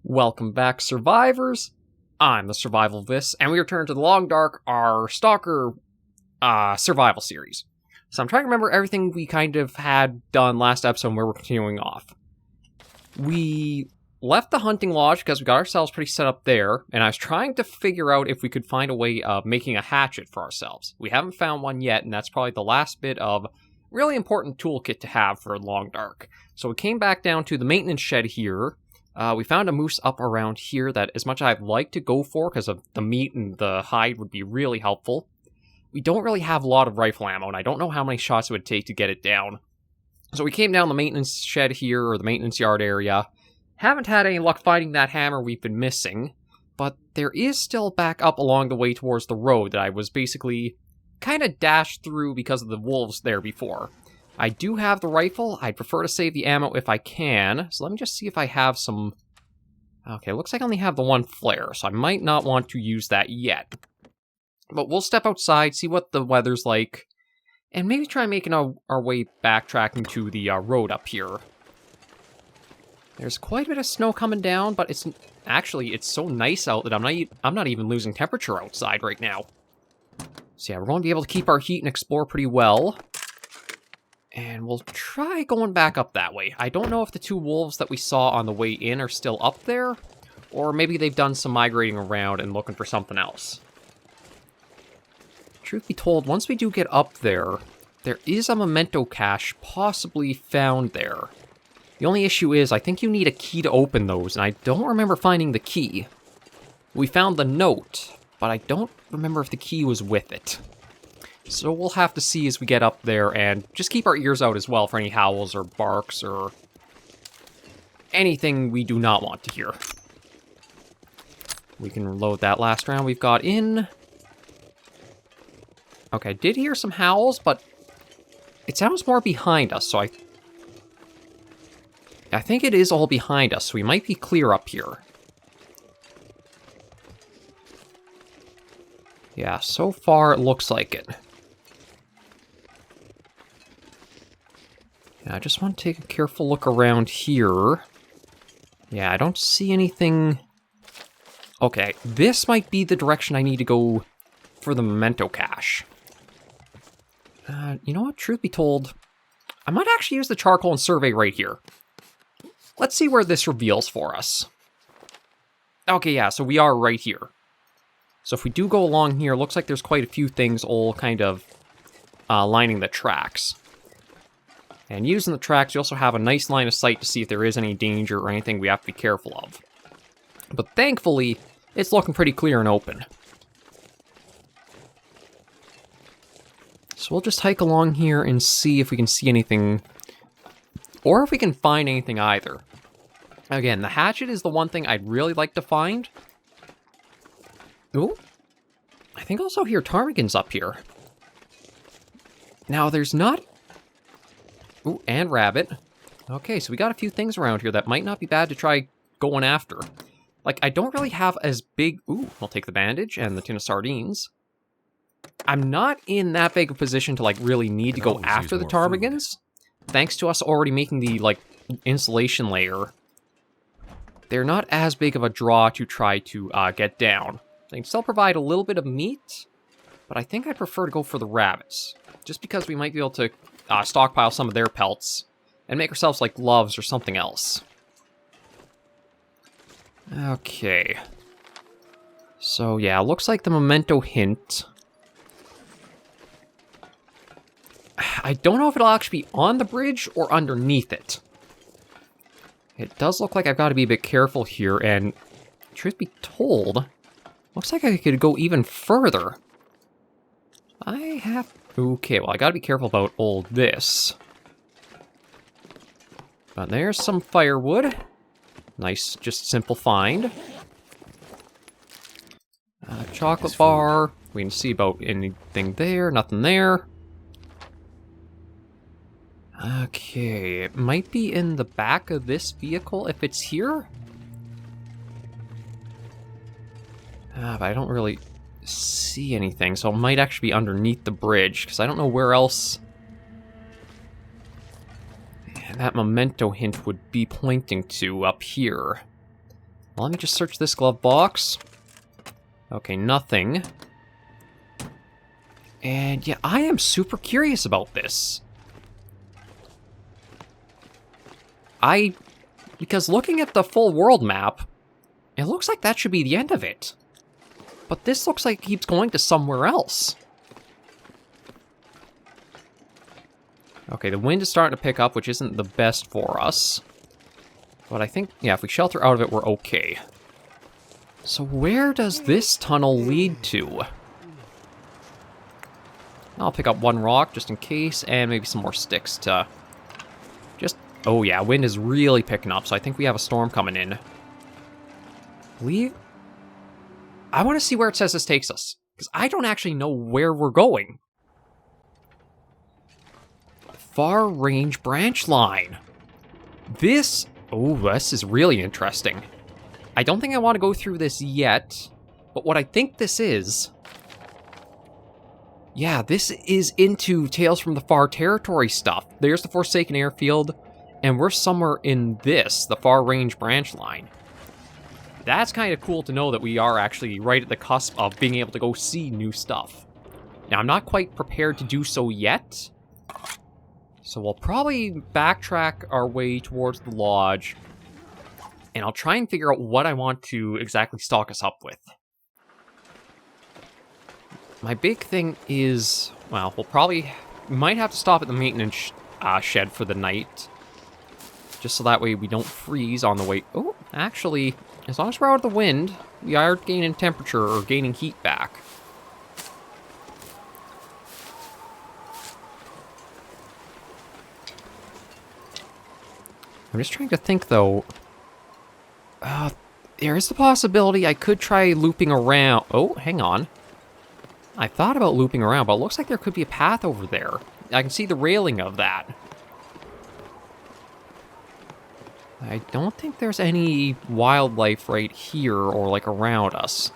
Welcome back, survivors. I'm the SurvivalVis, and we return to the Long Dark, our Stalker survival series. So I'm trying to remember everything we kind of had done last episode where we're continuing off. We left the hunting lodge because we got ourselves pretty set up there, and I was trying to figure out if we could find a way of making a hatchet for ourselves. We haven't found one yet, and that's probably the last bit of really important toolkit to have for Long Dark. So we came back down to the maintenance shed here. We found a moose up around here that as much as I'd like to go for because of the meat and the hide would be really helpful. We don't really have a lot of rifle ammo, and I don't know how many shots it would take to get it down. So we came down the maintenance shed here, or the maintenance yard area. Haven't had any luck finding that hammer we've been missing, but there is still back up along the way towards the road that I was basically kind of dashed through because of the wolves there before. I do have the rifle. I'd prefer to save the ammo if I can. So let me just see if I have some... Okay, looks like I only have the one flare, so I might not want to use that yet. But we'll step outside, see what the weather's like, and maybe try making our way backtracking to the road up here. There's quite a bit of snow coming down, but it's so nice out that I'm not even losing temperature outside right now. So yeah, we're going to be able to keep our heat and explore pretty well. And we'll try going back up that way. I don't know if the two wolves that we saw on the way in are still up there, or maybe they've done some migrating around and looking for something else. Truth be told, once we do get up there, there is a memento cache possibly found there. The only issue is, I think you need a key to open those, and I don't remember finding the key. We found the note, but I don't remember if the key was with it. So we'll have to see as we get up there, and just keep our ears out as well for any howls or barks or anything we do not want to hear. We can reload that last round we've got in. Okay, I did hear some howls, but it sounds more behind us, so I think it is all behind us, so we might be clear up here. Yeah, so far it looks like it. I just want to take a careful look around here. Yeah, I don't see anything... Okay, this might be the direction I need to go for the memento cache. You know what? Truth be told, I might actually use the charcoal and survey right here. Let's see where this reveals for us. Okay, yeah, so we are right here. So if we do go along here, looks like there's quite a few things all kind of lining the tracks. And using the tracks, you also have a nice line of sight to see if there is any danger or anything we have to be careful of. But thankfully, it's looking pretty clear and open. So we'll just hike along here and see if we can see anything, or if we can find anything either. Again, the hatchet is the one thing I'd really like to find. Ooh, I think also hear ptarmigans up here. Now, there's not... Ooh, and rabbit. Okay, so we got a few things around here that might not be bad to try going after. Like, I don't really have as big... Ooh, I'll take the bandage and the tin of sardines. I'm not in that big a position to, like, really need to go after the ptarmigans. Thanks to us already making the, like, insulation layer. They're not as big of a draw to try to get down. They can still provide a little bit of meat, but I think I prefer to go for the rabbits. Just because we might be able to stockpile some of their pelts and make ourselves, like, gloves or something else. Okay. So, yeah, looks like the memento hint. I don't know if it'll actually be on the bridge or underneath it. It does look like I've got to be a bit careful here, and truth be told, looks like I could go even further. Okay, well, I gotta be careful about all this. But there's some firewood. Nice, just simple find. Chocolate bar. We can see about anything there. Nothing there. Okay, it might be in the back of this vehicle if it's here. But I don't really see anything, so it might actually be underneath the bridge, because I don't know where else that memento hint would be pointing to up here. Well, let me just search this glove box. Okay, nothing. And yeah, I am super curious about this. Because looking at the full world map, it looks like that should be the end of it. But this looks like it keeps going to somewhere else. Okay, the wind is starting to pick up, which isn't the best for us. But I think, yeah, if we shelter out of it, we're okay. So where does this tunnel lead to? I'll pick up one rock just in case, and maybe some more sticks to just... Oh yeah, wind is really picking up, so I think we have a storm coming in. I want to see where it says this takes us, because I don't actually know where we're going. Far range branch line. This is really interesting. I don't think I want to go through this yet, but what I think this is... Yeah, this is into Tales from the Far Territory stuff. There's the Forsaken Airfield, and we're somewhere in this, the Far Range branch line. That's kind of cool to know that we are actually right at the cusp of being able to go see new stuff. Now, I'm not quite prepared to do so yet, so we'll probably backtrack our way towards the lodge, and I'll try and figure out what I want to exactly stock us up with. My big thing is, well, we might have to stop at the maintenance shed for the night, just so that way we don't freeze on the way. Oh, actually, as long as we're out of the wind, we are gaining temperature or gaining heat back. I'm just trying to think, though. There is the possibility I could try looping around. Oh, hang on. I thought about looping around, but it looks like there could be a path over there. I can see the railing of that. I don't think there's any wildlife right here or, like, around us.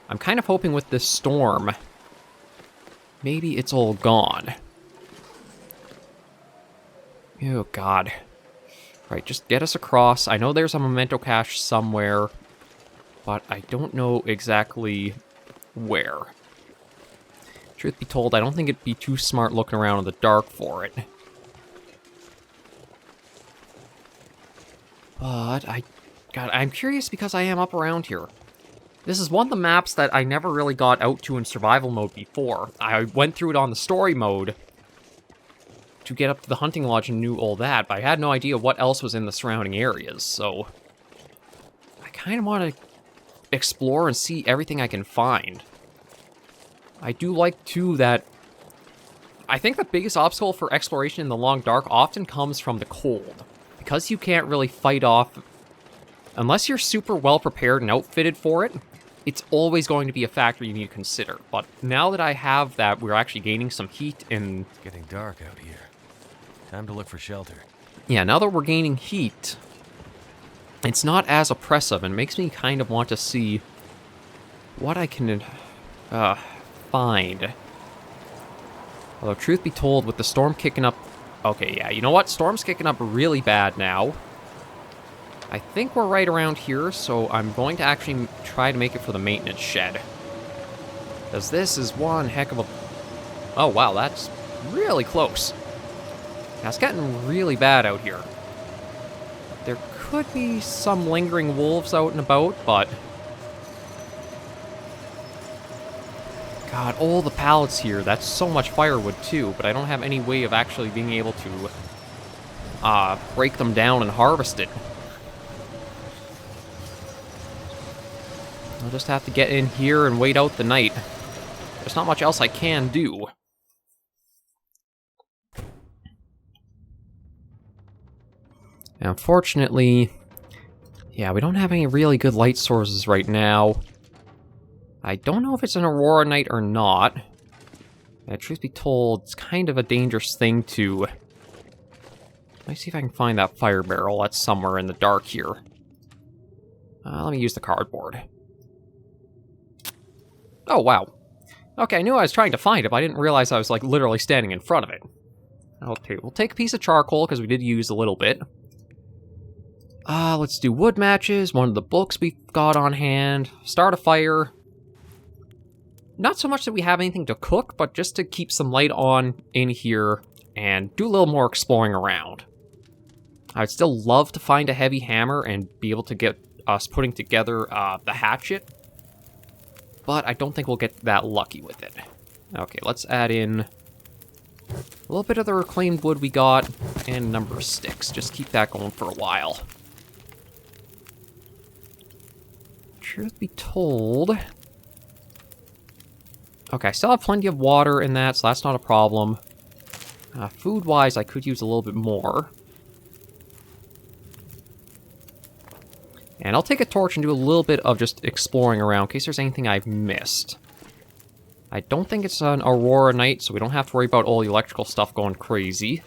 I'm kind of hoping with this storm, maybe it's all gone. Oh, God. Right, just get us across. I know there's a memento cache somewhere, but I don't know exactly where. Truth be told, I don't think it'd be too smart looking around in the dark for it. But I'm curious because I am up around here. This is one of the maps that I never really got out to in survival mode before. I went through it on the story mode to get up to the hunting lodge and knew all that, but I had no idea what else was in the surrounding areas, so I kind of want to explore and see everything I can find. I do like, too, that I think the biggest obstacle for exploration in the long dark often comes from the cold. Because you can't really fight off, unless you're super well prepared and outfitted for it, it's always going to be a factor you need to consider. But now that I have that, we're actually gaining some heat and... It's getting dark out here. Time to look for shelter. Yeah, now that we're gaining heat, it's not as oppressive and makes me kind of want to see what I can find. Although, truth be told, with the storm kicking up... Okay, yeah, you know what? Storm's kicking up really bad now. I think we're right around here, so I'm going to actually try to make it for the maintenance shed. Because this is one heck of a... Oh, wow, that's really close. Now, it's getting really bad out here. There could be some lingering wolves out and about, but... God, all the pallets here, that's so much firewood too, but I don't have any way of actually being able to break them down and harvest it. I'll just have to get in here and wait out the night. There's not much else I can do. Now, unfortunately, yeah, we don't have any really good light sources right now. I don't know if it's an Aurora night or not. Truth be told, it's kind of a dangerous thing to... Let me see if I can find that fire barrel that's somewhere in the dark here. Let me use the cardboard. Oh, wow. Okay, I knew I was trying to find it, but I didn't realize I was, like, literally standing in front of it. Okay, we'll take a piece of charcoal, because we did use a little bit. Let's do wood matches, one of the books we've got on hand, start a fire. Not so much that we have anything to cook, but just to keep some light on in here and do a little more exploring around. I'd still love to find a heavy hammer and be able to get us putting together the hatchet, but I don't think we'll get that lucky with it. Okay, let's add in a little bit of the reclaimed wood we got and a number of sticks. Just keep that going for a while. Truth be told... Okay, I still have plenty of water in that, so that's not a problem. Food-wise, I could use a little bit more. And I'll take a torch and do a little bit of just exploring around in case there's anything I've missed. I don't think it's an Aurora night, so we don't have to worry about all the electrical stuff going crazy.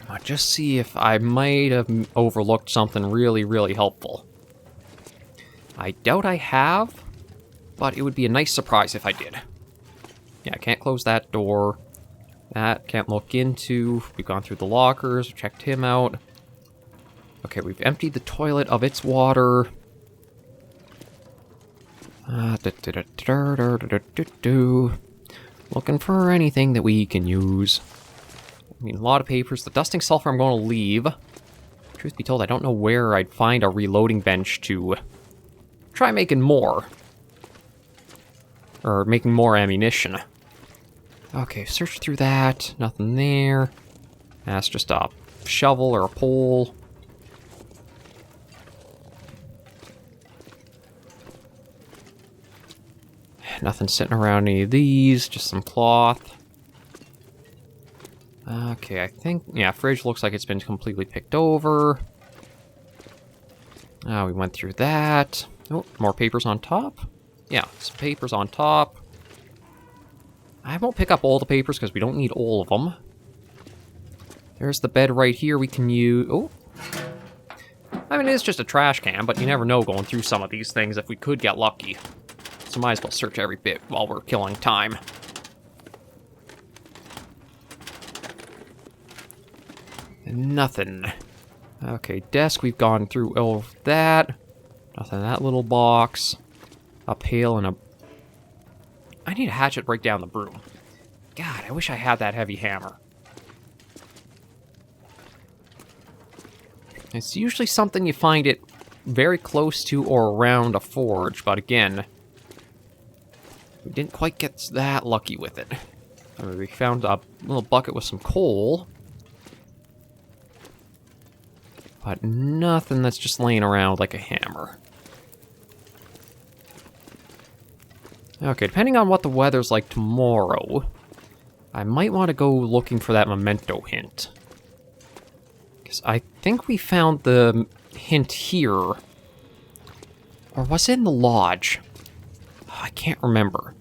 I'll just see if I might have overlooked something really, really helpful. I doubt I have, but it would be a nice surprise if I did. Yeah, I can't close that door. That can't look into. We've gone through the lockers, checked him out. Okay, we've emptied the toilet of its water. Looking for anything that we can use. I mean, a lot of papers. The dusting sulfur I'm going to leave. Truth be told, I don't know where I'd find a reloading bench to try making more. Or making more ammunition. Okay, search through that. Nothing there. That's just a shovel or a pole. Nothing sitting around any of these. Just some cloth. Okay, I think... Yeah, fridge looks like it's been completely picked over. We went through that. Oh, more papers on top. Yeah, some papers on top. I won't pick up all the papers because we don't need all of them. There's the bed right here we can use. Oh. I mean, it is just a trash can, but you never know going through some of these things if we could get lucky. So might as well search every bit while we're killing time. Nothing. Okay, desk, we've gone through all of that. Nothing in that little box. A pail and a... I need a hatchet right down the broom. God, I wish I had that heavy hammer. It's usually something you find it very close to or around a forge, but again, we didn't quite get that lucky with it. I mean, we found a little bucket with some coal, but nothing that's just laying around like a hammer. Okay, depending on what the weather's like tomorrow, I might want to go looking for that memento hint. Because I think we found the hint here. Or was it in the lodge? I can't remember.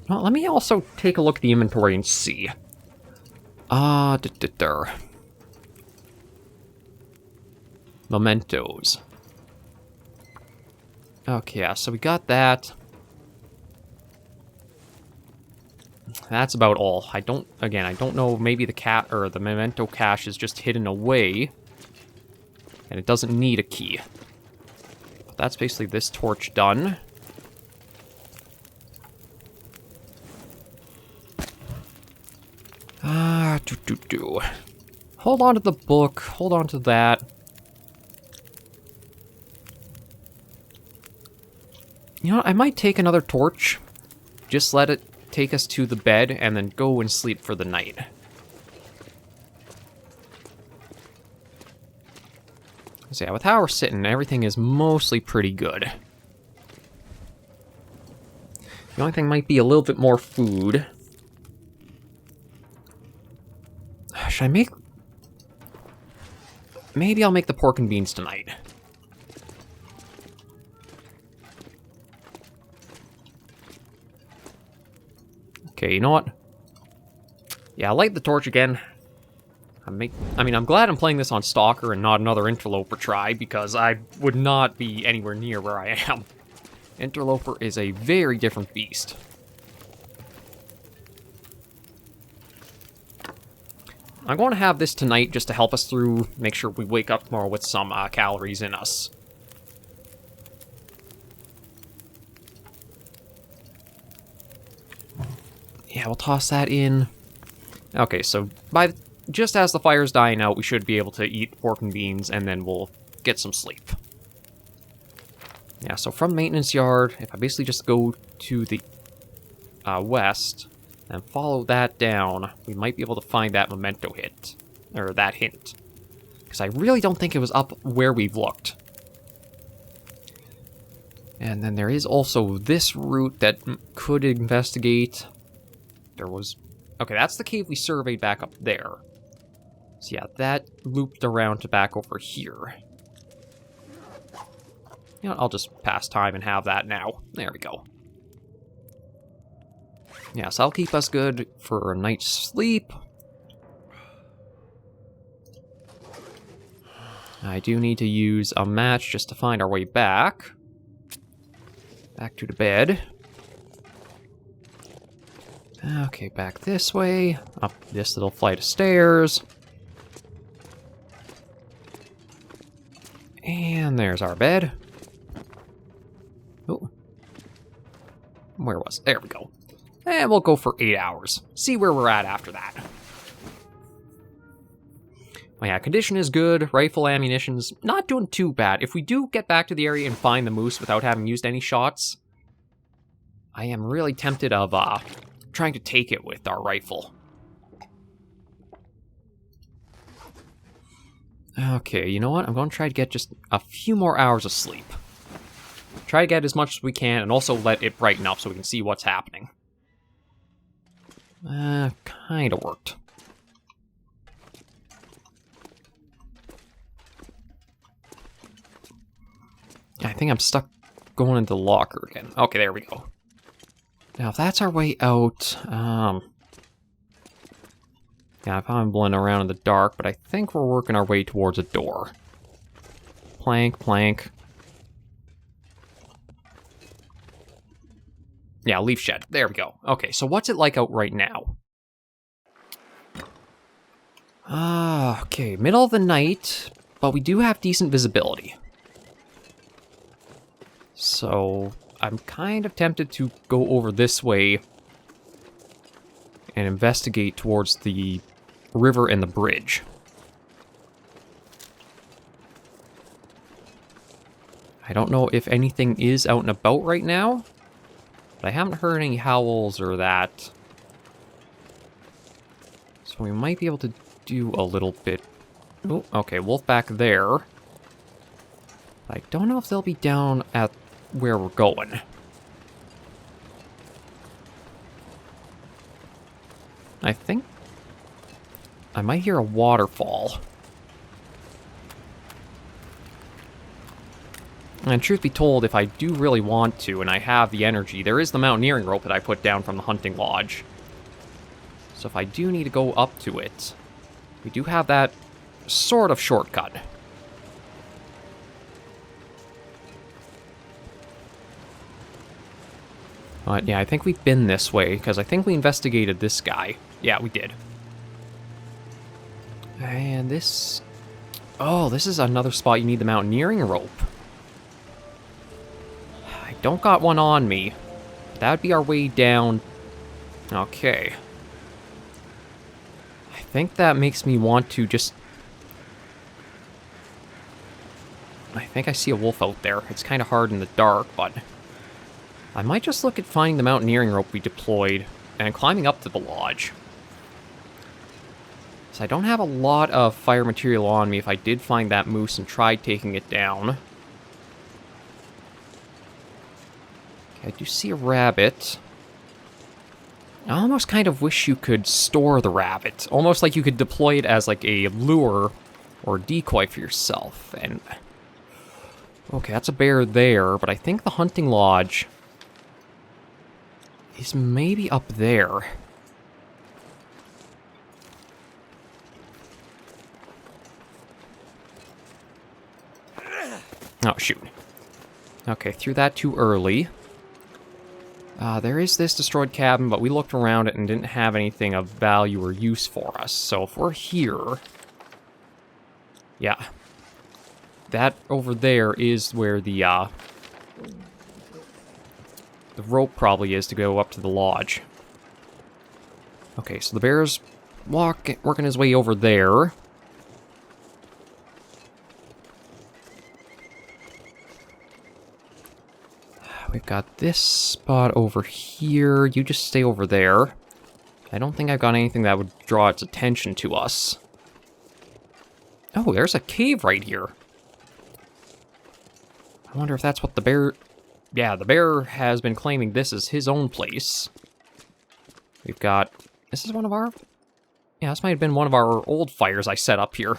You know, let me also take a look at the inventory and see. Mementos. Okay, yeah, so we got that. That's about all. I don't know, maybe the cat or the memento cache is just hidden away. And it doesn't need a key. But that's basically this torch done. Hold on to the book. Hold on to that. You know what? I might take another torch. Just let it take us to the bed and then go and sleep for the night. So yeah, with how we're sitting, everything is mostly pretty good. The only thing might be a little bit more food. Should I make... Maybe I'll make the pork and beans tonight. Okay, you know what? Yeah, I'll light the torch again. I mean, I'm glad I'm playing this on Stalker and not another Interloper try, because I would not be anywhere near where I am. Interloper is a very different beast. I'm going to have this tonight just to help us through, make sure we wake up tomorrow with some calories in us. Yeah, we'll toss that in. Okay, so just as the fire's dying out, we should be able to eat pork and beans, and then we'll get some sleep. Yeah, so from maintenance yard, if I basically just go to the west and follow that down, we might be able to find that memento hit, or that hint. Because I really don't think it was up where we've looked. And then there is also this route that could investigate. There was... Okay, that's the cave we surveyed back up there. So yeah, that looped around to back over here. You know, I'll just pass time and have that now. There we go. Yeah, so I'll keep us good for a night's sleep. I do need to use a match just to find our way back. Back to the bed. Okay, back this way. Up this little flight of stairs. And there's our bed. Oh. Where was it? There we go. And we'll go for 8 hours. See where we're at after that. Oh yeah, condition is good. Rifle ammunition's not doing too bad. If we do get back to the area and find the moose without having used any shots, I am really tempted of trying to take it with our rifle. Okay, you know what? I'm going to try to get just a few more hours of sleep. Try to get as much as we can, and also let it brighten up so we can see what's happening. Kinda worked. I think I'm stuck going into the locker again. Okay, there we go. Now, if that's our way out, yeah, I'm probably blending around in the dark, but I think we're working our way towards a door. Plank, plank. Yeah, leaf shed. There we go. Okay, so what's it like out right now? Okay, middle of the night, but we do have decent visibility. So, I'm kind of tempted to go over this way and investigate towards the river and the bridge. I don't know if anything is out and about right now, but I haven't heard any howls or that. So we might be able to do a little bit. Oh, okay, wolf back there. I don't know if they'll be down at where we're going. I think I might hear a waterfall. And truth be told, if I do really want to, and I have the energy, there is the mountaineering rope that I put down from the hunting lodge. So if I do need to go up to it, we do have that sort of shortcut. But yeah, I think we've been this way, because I think we investigated this guy. Yeah, we did. And this... Oh, this is another spot you need the mountaineering rope. I don't got one on me. That would be our way down. Okay. I think that makes me want to just... I think I see a wolf out there. It's kind of hard in the dark, but... I might just look at finding the mountaineering rope we deployed and climbing up to the lodge. So I don't have a lot of fire material on me if I did find that moose and tried taking it down. Okay, I do see a rabbit. I almost kind of wish you could store the rabbit. Almost like you could deploy it as like a lure or decoy for yourself. And okay, that's a bear there, but I think the hunting lodge is maybe up there. Oh, shoot. Okay, threw that too early. There is this destroyed cabin, but we looked around it and didn't have anything of value or use for us. So if we're here... Yeah. That over there is where the rope probably is to go up to the lodge. Okay, so the bear's working his way over there. We've got this spot over here. You just stay over there. I don't think I've got anything that would draw its attention to us. Oh, there's a cave right here. I wonder if that's what the bear... Yeah, the bear has been claiming this is his own place. We've got... This is one of our... Yeah, this might have been one of our old fires I set up here.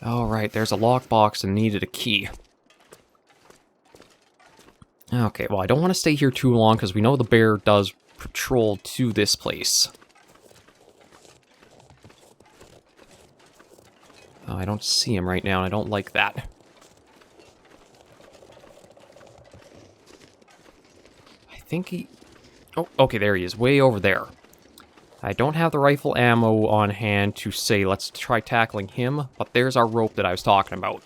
Alright, there's a lockbox and needed a key. Okay, well, I don't want to stay here too long because we know the bear does patrol to this place. Oh, I don't see him right now, and I don't like that. I think he... Oh, okay, there he is, way over there. I don't have the rifle ammo on hand to say let's try tackling him, but there's our rope that I was talking about.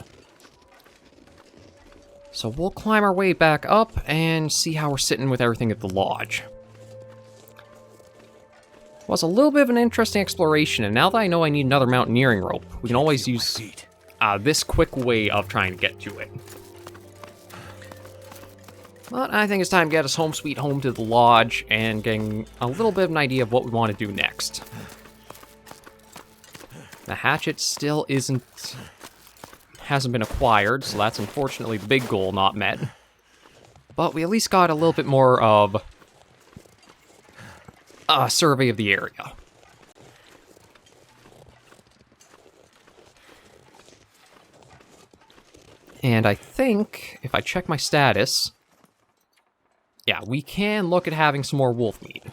So we'll climb our way back up and see how we're sitting with everything at the lodge. Was a little bit of an interesting exploration, and now that I know I need another mountaineering rope, we can always use this quick way of trying to get to it. But I think it's time to get us home sweet home to the lodge and getting a little bit of an idea of what we want to do next. The hatchet still hasn't been acquired, so that's unfortunately the big goal not met. But we at least got a little bit more of a survey of the area. And I think, if I check my status... Yeah, we can look at having some more wolf meat.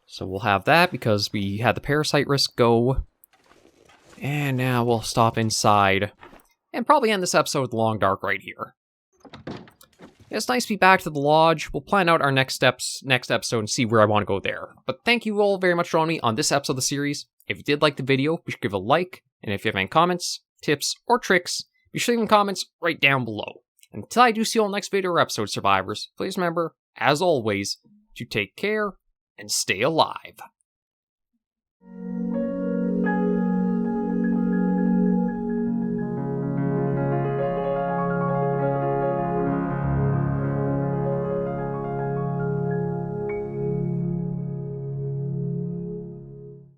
So we'll have that because we had the parasite risk go. And now we'll stop inside and probably end this episode with Long Dark right here. It's nice to be back to the lodge. We'll plan out our next episode and see where I want to go there. But thank you all very much for joining me on this episode of the series. If you did like the video, be sure to give a like. And if you have any comments, tips, or tricks, be sure to leave them comments right down below. Until I do see you on the next video or episode, survivors, please remember, as always, to take care and stay alive.